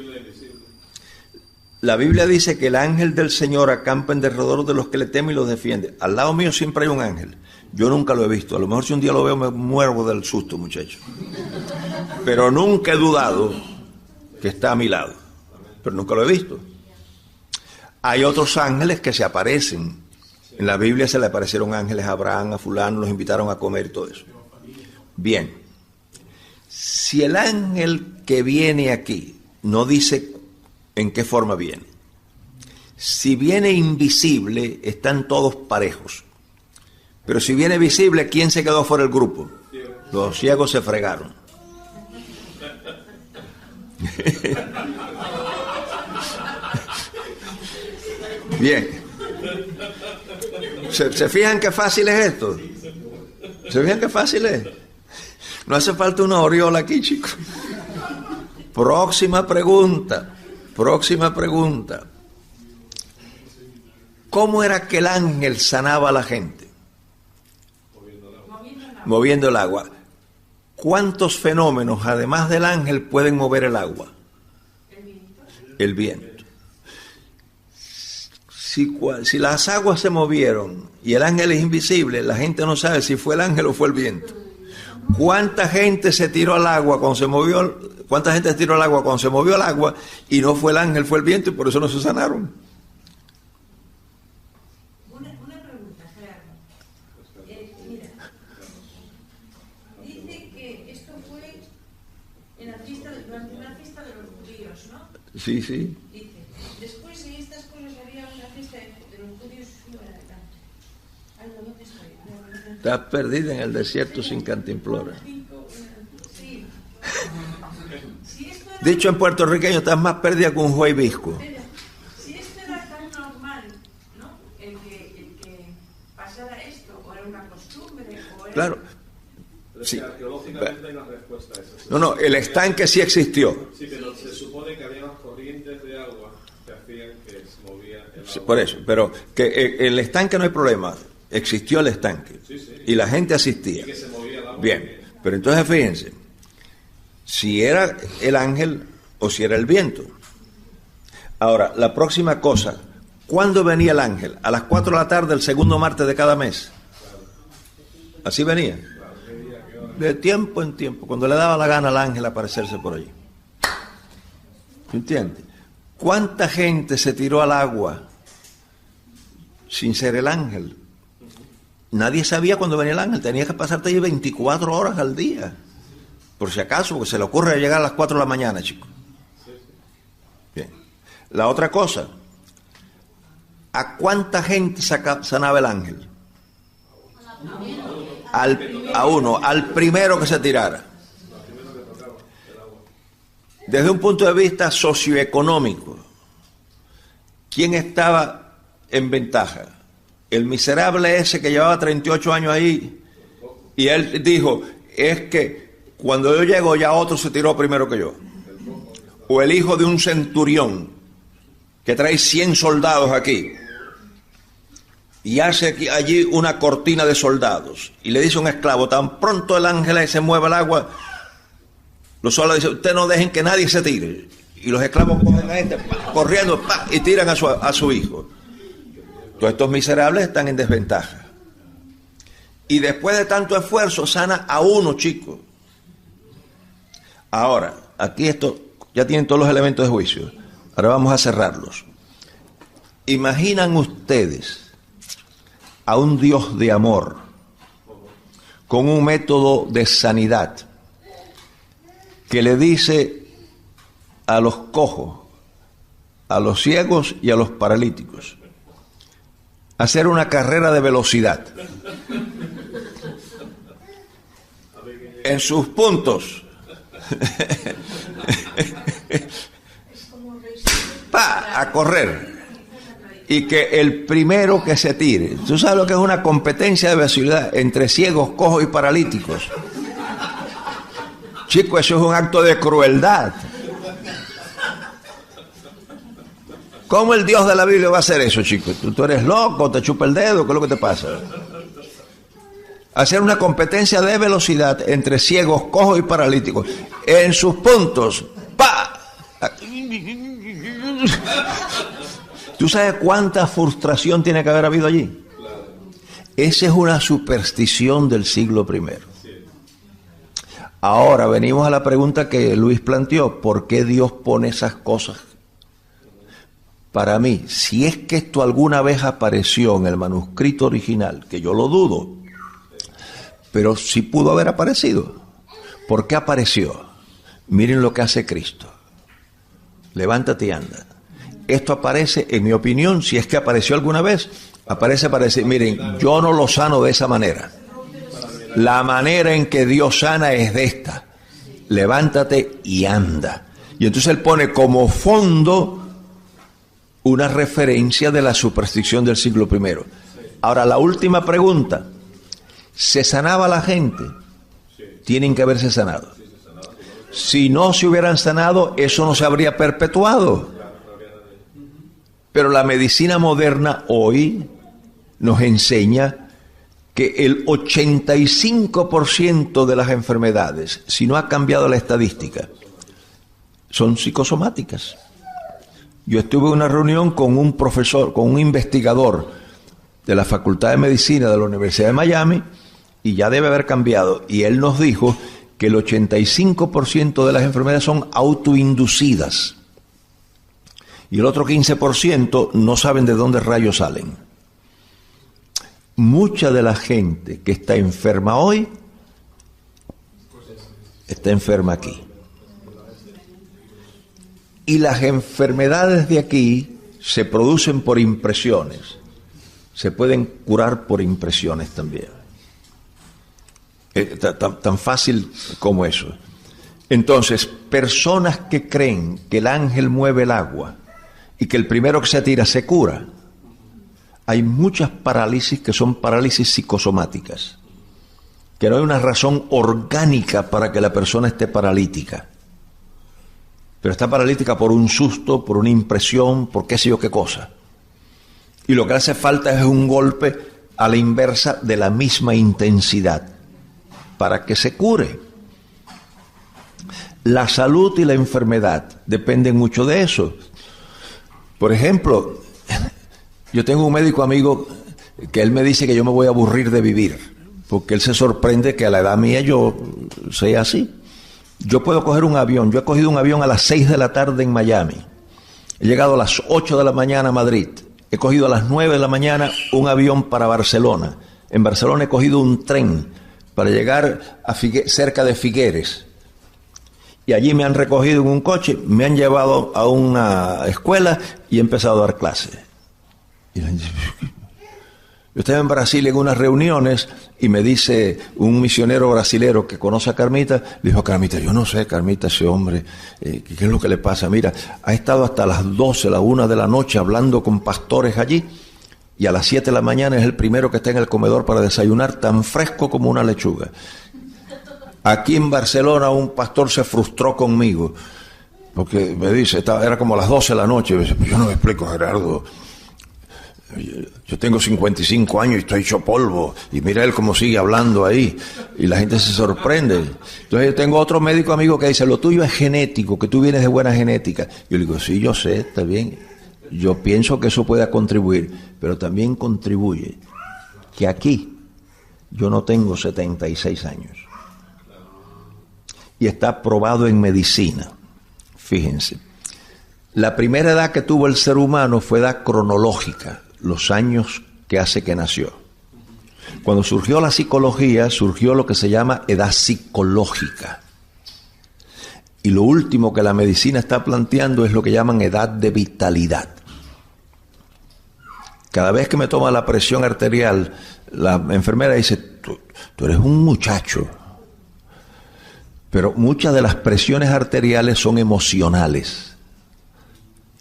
La Biblia dice que el ángel del Señor acampa en derredor de los que le temen y los defiende. Al lado mío siempre hay un ángel. Yo nunca lo he visto. A lo mejor si un día lo veo me muero del susto, muchachos. Pero nunca he dudado que está a mi lado. Pero nunca lo he visto. Hay otros ángeles que se aparecen. En la Biblia se le aparecieron ángeles a Abraham, a fulano, los invitaron a comer y todo eso. Bien. Si el ángel que viene aquí no dice en qué forma viene, si viene invisible, están todos parejos. Pero si viene visible, ¿quién se quedó fuera del grupo? Los ciegos se fregaron. Bien. ¿Se fijan qué fácil es esto? ¿Se fijan qué fácil es? No hace falta una aureola aquí, chicos. Próxima pregunta. ¿Cómo era que el ángel sanaba a la gente? Moviendo el agua. ¿Cuántos fenómenos, además del ángel, pueden mover el agua? El viento. Si las aguas se movieron y el ángel es invisible, la gente no sabe si fue el ángel o fue el viento. ¿Cuánta gente se tiró al agua cuando se movió? ¿Cuánta gente se tiró al agua cuando se movió el agua y no fue el ángel, fue el viento y por eso no se sanaron? Una pregunta, Gerardo. Mira, dice que esto fue en la fiesta Sí, sí. Dice, después de estas cosas había una fiesta de los judíos y iba adelante. Ay, no, ¿dónde estoy? Estás perdida en el desierto sin cantimplora. Sí. Dicho en puertorriqueño, estás más perdida que un juez visco. Si esto era tan normal, ¿no? El que pasara esto, o era una costumbre, o era... Claro. Pero Sí. es que arqueológicamente hay una respuesta a eso. No, el estanque sí existió. Sí, pero se supone que había unas corrientes de agua que hacían que se movía el agua. Sí, por eso, pero que el estanque no hay problema. Existió el estanque. Sí, sí. Y la gente asistía. Y que se movía el agua. Bien, pero entonces fíjense, si era el ángel o si era el viento. Ahora, la próxima cosa, ¿cuándo venía el ángel? A las 4 de la tarde, el segundo martes de cada mes. Así venía. De tiempo en tiempo, cuando le daba la gana al ángel aparecerse por allí. ¿Entiendes? ¿Cuánta gente se tiró al agua sin ser el ángel? Nadie sabía cuándo venía el ángel, tenía que pasarte allí 24 horas al día. Por si acaso, porque se le ocurre llegar a las 4 de la mañana, chicos. Bien. La otra cosa, ¿a cuánta gente sanaba el ángel? A uno, al primero que se tirara. Desde un punto de vista socioeconómico, ¿quién estaba en ventaja? El miserable ese que llevaba 38 años ahí, y él dijo, es que cuando yo llego ya otro se tiró primero que yo. O el hijo de un centurión que trae 100 soldados aquí y hace allí una cortina de soldados y le dice a un esclavo, tan pronto el ángel se mueve el agua, los soldados dicen, ustedes no dejen que nadie se tire, y los esclavos cogen a este corriendo y tiran a su hijo. Todos estos miserables están en desventaja, y después de tanto esfuerzo sana a uno, chicos. Ahora, aquí esto ya tienen todos los elementos de juicio, ahora vamos a cerrarlos. ¿Imaginan ustedes a un Dios de amor con un método de sanidad que le dice a los cojos, a los ciegos y a los paralíticos hacer una carrera de velocidad en sus puntos? A correr, y que el primero que se tire. ¿Tú sabes lo que es una competencia de velocidad entre ciegos, cojos y paralíticos? Chicos, eso es un acto de crueldad. ¿Cómo el Dios de la Biblia va a hacer eso, chicos? ¿Tú eres loco? ¿Te chupa el dedo? ¿Qué es lo que te pasa? Hacer una competencia de velocidad entre ciegos, cojos y paralíticos en sus puntos. ¡Pa! ¿Tú sabes cuánta frustración tiene que haber habido allí? Esa es una superstición del siglo I. Ahora venimos a la pregunta que Luis planteó: ¿por qué Dios pone esas cosas? Para mí, si es que esto alguna vez apareció en el manuscrito original, que yo lo dudo, pero sí pudo haber aparecido. ¿Por qué apareció? Miren lo que hace Cristo. Levántate y anda. Esto aparece, en mi opinión, si es que apareció alguna vez, aparece para decir, miren, yo no lo sano de esa manera. La manera en que Dios sana es de esta. Levántate y anda. Y entonces Él pone como fondo una referencia de la superstición del siglo I. Ahora, la última pregunta. ¿Se sanaba la gente? Tienen que haberse sanado. Si no se hubieran sanado, eso no se habría perpetuado. Pero la medicina moderna hoy nos enseña que el 85% de las enfermedades, si no ha cambiado la estadística, son psicosomáticas. Yo estuve en una reunión con un profesor, con un investigador de la Facultad de Medicina de la Universidad de Miami, y ya debe haber cambiado, y él nos dijo que el 85% de las enfermedades son autoinducidas, y el otro 15% no saben de dónde rayos salen. Mucha de la gente que está enferma hoy, está enferma aquí. Y las enfermedades de aquí se producen por impresiones. Se pueden curar por impresiones también. Tan fácil como eso. Entonces, personas que creen que el ángel mueve el agua y que el primero que se tira se cura, hay muchas parálisis que son parálisis psicosomáticas, que no hay una razón orgánica para que la persona esté paralítica, pero está paralítica por un susto, por una impresión, por qué sé yo qué cosa. Y lo que hace falta es un golpe a la inversa de la misma intensidad para que se cure. La salud y la enfermedad dependen mucho de eso. Por ejemplo, yo tengo un médico amigo que él me dice que yo me voy a aburrir de vivir, porque él se sorprende que a la edad mía yo sea así. Yo puedo coger un avión, yo he cogido un avión a las 6 de la tarde en Miami, he llegado a las 8 de la mañana a Madrid, he cogido a las 9 de la mañana un avión para Barcelona, en Barcelona he cogido un tren para llegar a cerca de Figueres, y allí me han recogido en un coche, me han llevado a una escuela y he empezado a dar clases. Y yo estaba en Brasil en unas reuniones y me dice un misionero brasilero que conoce a Carmita, le dijo: Carmita, yo no sé, Carmita, ese hombre, ¿qué es lo que le pasa? Mira, ha estado hasta las 12, la 1 de la noche hablando con pastores allí, y a las 7 de la mañana es el primero que está en el comedor para desayunar, tan fresco como una lechuga. Aquí en Barcelona un pastor se frustró conmigo, porque me dice, era como las 12 de la noche, y me dice: yo no me explico, Gerardo, yo tengo 55 años y estoy hecho polvo, y mira él cómo sigue hablando ahí, y la gente se sorprende. Entonces yo tengo otro médico amigo que dice: lo tuyo es genético, que tú vienes de buena genética. Yo le digo: sí, yo sé, está bien, yo pienso que eso pueda contribuir, pero también contribuye que aquí yo no tengo 76 años. Y está probado en medicina. Fíjense, la primera edad que tuvo el ser humano fue edad cronológica, los años que hace que nació. Cuando surgió la psicología, surgió lo que se llama edad psicológica. Y lo último que la medicina está planteando es lo que llaman edad de vitalidad. Cada vez que me toma la presión arterial, la enfermera dice: tú eres un muchacho. Pero muchas de las presiones arteriales son emocionales.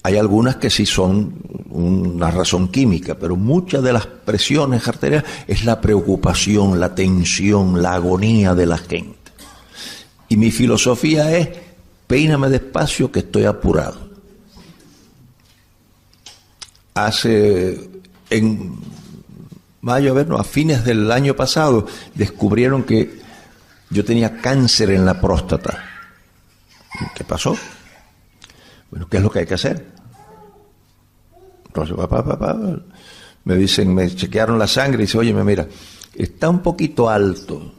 Hay algunas que sí son una razón química, pero muchas de las presiones arteriales es la preocupación, la tensión, la agonía de la gente. Y mi filosofía es: peíname despacio que estoy apurado. En mayo, a fines del año pasado, descubrieron que yo tenía cáncer en la próstata. ¿Qué pasó? Bueno, ¿qué es lo que hay que hacer? Entonces, me dicen, me chequearon la sangre y dice: óyeme, mira, está un poquito alto,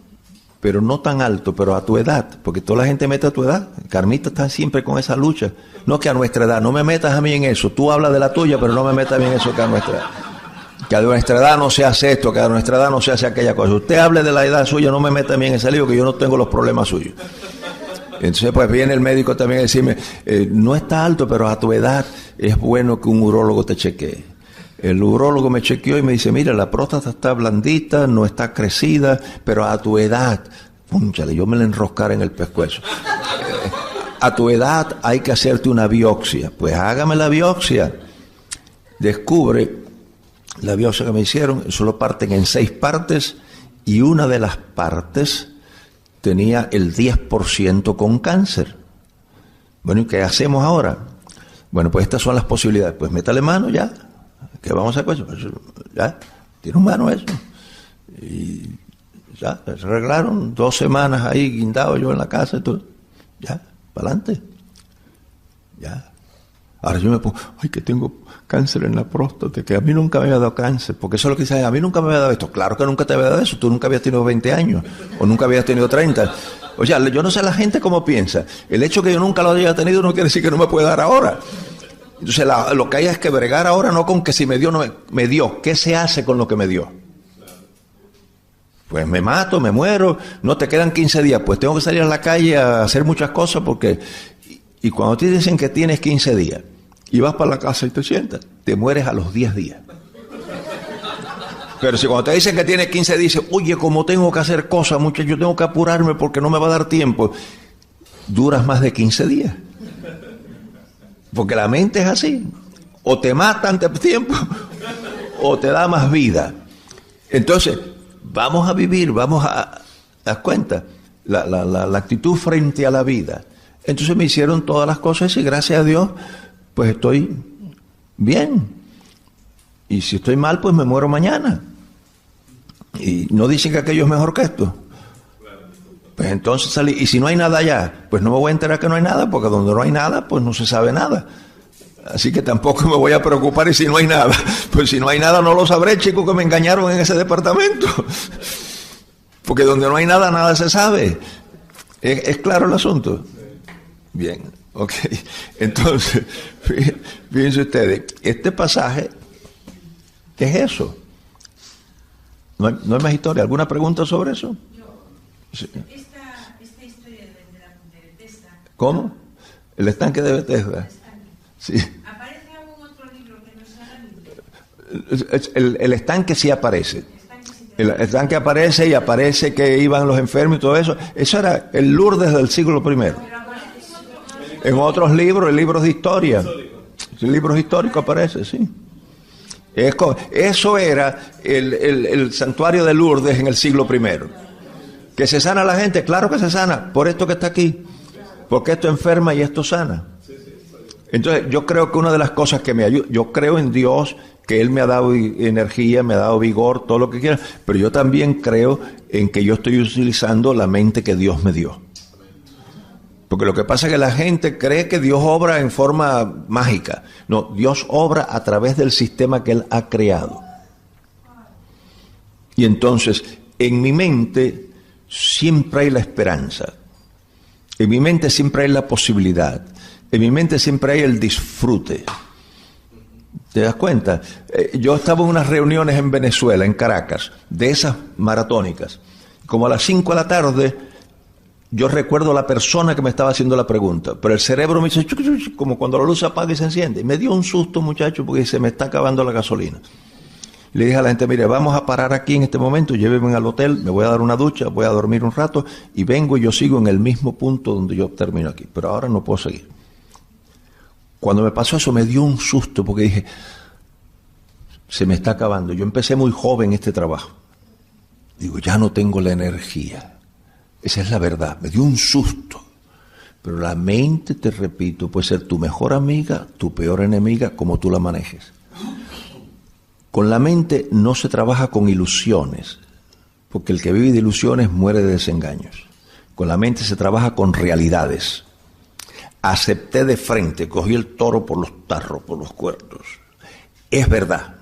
pero no tan alto, pero a tu edad, porque toda la gente mete a tu edad. Carmita está siempre con esa lucha. No, que a nuestra edad, no me metas a mí en eso. Tú hablas de la tuya, pero no me metas a mí en eso, que a nuestra edad. Que a nuestra edad no se hace esto, que a nuestra edad no se hace aquella cosa. Usted hable de la edad suya, no me meta a mí en ese lío, que yo no tengo los problemas suyos. Entonces pues viene el médico también a decirme: no está alto, pero a tu edad es bueno que un urólogo te chequee. El urólogo me chequeó y me dice: mira, la próstata está blandita, no está crecida, pero a tu edad, púnchale, yo me la enroscara en el pescuezo. A tu edad hay que hacerte una biopsia. Pues hágame la biopsia. Descubre la biopsia que me hicieron, solo parten en 6 partes, y una de las partes tenía el 10% con cáncer. Bueno, ¿y qué hacemos ahora? Bueno, pues estas son las posibilidades. Pues métale mano ya. ¿Qué vamos a hacer con eso? Ya, tiene un mano eso. Y ya, se arreglaron 2 semanas ahí guindado yo en la casa y todo. Ya, para adelante. Ya. Ahora yo me pongo: ay, que tengo cáncer en la próstata, que a mí nunca me había dado cáncer, porque eso es lo que dicen: a mí nunca me había dado esto. Claro que nunca te había dado eso, tú nunca habías tenido 20 años, o nunca habías tenido 30. O sea, yo no sé la gente cómo piensa. El hecho que yo nunca lo haya tenido no quiere decir que no me puede dar ahora. Entonces lo que hay es que bregar ahora, no con que si me dio, no me dio. ¿Qué se hace con lo que me dio? Pues me mato, me muero, no te quedan 15 días, pues tengo que salir a la calle a hacer muchas cosas porque... Y cuando te dicen que tienes 15 días y vas para la casa y te sientas, te mueres a los 10 días. Pero si cuando te dicen que tienes 15 días, dices, oye, como tengo que hacer cosas, muchacho, yo tengo que apurarme porque no me va a dar tiempo, duras más de 15 días. Porque la mente es así. O te mata antes de tiempo, o te da más vida. Entonces, vamos a vivir, vamos a dar cuenta, la actitud frente a la vida. Entonces me hicieron todas las cosas y gracias a Dios, pues estoy bien. Y si estoy mal, pues me muero mañana. Y no dicen que aquello es mejor que esto. Pues entonces salí, y si no hay nada allá, pues no me voy a enterar que no hay nada, porque donde no hay nada, pues no se sabe nada. Así que tampoco me voy a preocupar y si no hay nada. Pues si no hay nada no lo sabré, chicos, que me engañaron en ese departamento. Porque donde no hay nada, nada se sabe. ¿Es claro el asunto? Bien, ok. Entonces, fíjense ustedes, este pasaje, ¿qué es eso? ¿No hay más historia? ¿Alguna pregunta sobre eso? Sí. Esta historia de Bethesda. ¿Cómo? El estanque de Bethesda. Sí. ¿Aparece algún otro libro que no sea la Biblia? El estanque sí aparece. El estanque aparece y aparece que iban los enfermos y todo eso. Eso era el Lourdes del siglo I. En otros libros, en libros de historia. En libros históricos aparece, sí. Eso era el santuario de Lourdes en el siglo I. ¿Que se sana la gente? Claro que se sana, por esto que está aquí. Porque esto enferma y esto sana. Entonces, yo creo que una de las cosas que me ayuda, yo creo en Dios, que Él me ha dado energía, me ha dado vigor, todo lo que quiera, pero yo también creo en que yo estoy utilizando la mente que Dios me dio. Porque lo que pasa es que la gente cree que Dios obra en forma mágica. No, Dios obra a través del sistema que Él ha creado. Y entonces, en mi mente siempre hay la esperanza. En mi mente siempre hay la posibilidad. En mi mente siempre hay el disfrute. ¿Te das cuenta? Yo estaba en unas reuniones en Venezuela, en Caracas, de esas maratónicas. Como a las 5 de la tarde, yo recuerdo a la persona que me estaba haciendo la pregunta, pero el cerebro me dice, como cuando la luz se apaga y se enciende. Y me dio un susto, muchacho, porque se me está acabando la gasolina. Le dije a la gente, mire, vamos a parar aquí en este momento, llévenme al hotel, me voy a dar una ducha, voy a dormir un rato, y vengo y yo sigo en el mismo punto donde yo termino aquí. Pero ahora no puedo seguir. Cuando me pasó eso me dio un susto porque dije, se me está acabando. Yo empecé muy joven este trabajo. Digo, ya no tengo la energía. Esa es la verdad. Me dio un susto. Pero la mente, te repito, puede ser tu mejor amiga, tu peor enemiga, como tú la manejes. Con la mente no se trabaja con ilusiones, porque el que vive de ilusiones muere de desengaños. Con la mente se trabaja con realidades. Acepté de frente, cogí el toro por los tarros, por los cuernos. Es verdad,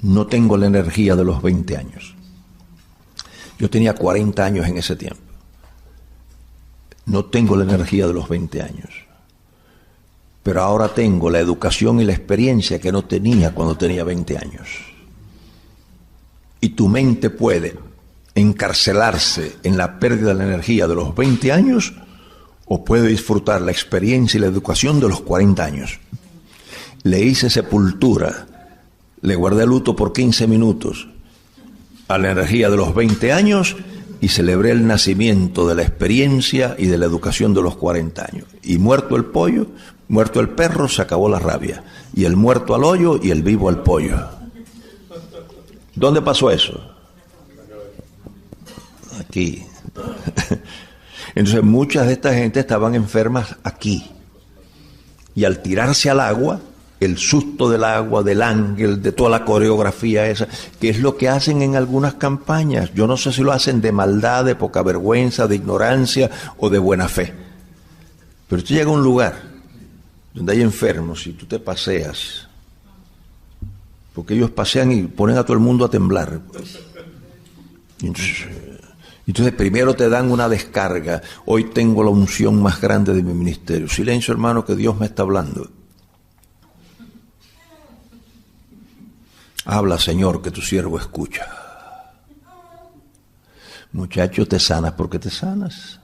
no tengo la energía de los 20 años. Yo tenía 40 años en ese tiempo. No tengo la energía de los 20 años. Pero ahora tengo la educación y la experiencia que no tenía cuando tenía 20 años. Y tu mente puede encarcelarse en la pérdida de la energía de los 20 años o puede disfrutar la experiencia y la educación de los 40 años. Le hice sepultura, le guardé luto por 15 minutos a la energía de los 20 años y celebré el nacimiento de la experiencia y de la educación de los 40 años. Y muerto el pollo, muerto el perro, se acabó la rabia. Y el muerto al hoyo y el vivo al pollo. ¿Dónde pasó eso? Aquí. Entonces muchas de esta gente estaban enfermas aquí. Y al tirarse al agua, el susto del agua, del ángel, de toda la coreografía esa, que es lo que hacen en algunas campañas. Yo no sé si lo hacen de maldad, de poca vergüenza, de ignorancia o de buena fe. Pero tú llegas a un lugar donde hay enfermos y tú te paseas, porque ellos pasean y ponen a todo el mundo a temblar. Entonces primero te dan una descarga. Hoy tengo la unción más grande de mi ministerio. Silencio, hermano, que Dios me está hablando. Habla, Señor, que tu siervo escucha. Muchacho, te sanas porque te sanas.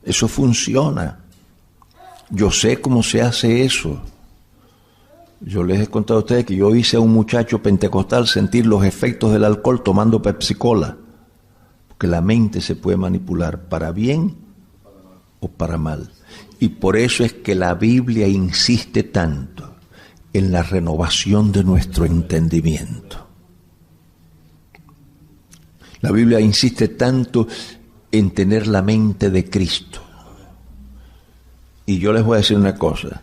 Eso funciona. Yo sé cómo se hace eso. Yo les he contado a ustedes que yo hice a un muchacho pentecostal sentir los efectos del alcohol tomando Pepsi-Cola. Porque la mente se puede manipular para bien o para mal. Y por eso es que la Biblia insiste tanto en la renovación de nuestro entendimiento. La Biblia insiste tanto en tener la mente de Cristo. Y yo les voy a decir una cosa.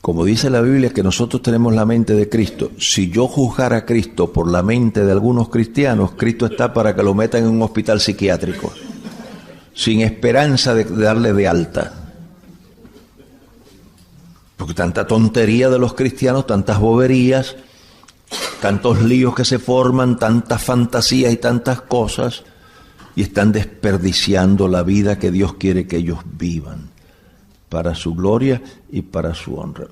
Como dice la Biblia que nosotros tenemos la mente de Cristo, si yo juzgara a Cristo por la mente de algunos cristianos, Cristo está para que lo metan en un hospital psiquiátrico, sin esperanza de darle de alta. Porque tanta tontería de los cristianos, tantas boberías, tantos líos que se forman, tantas fantasías y tantas cosas, y están desperdiciando la vida que Dios quiere que ellos vivan, para su gloria y para su honra.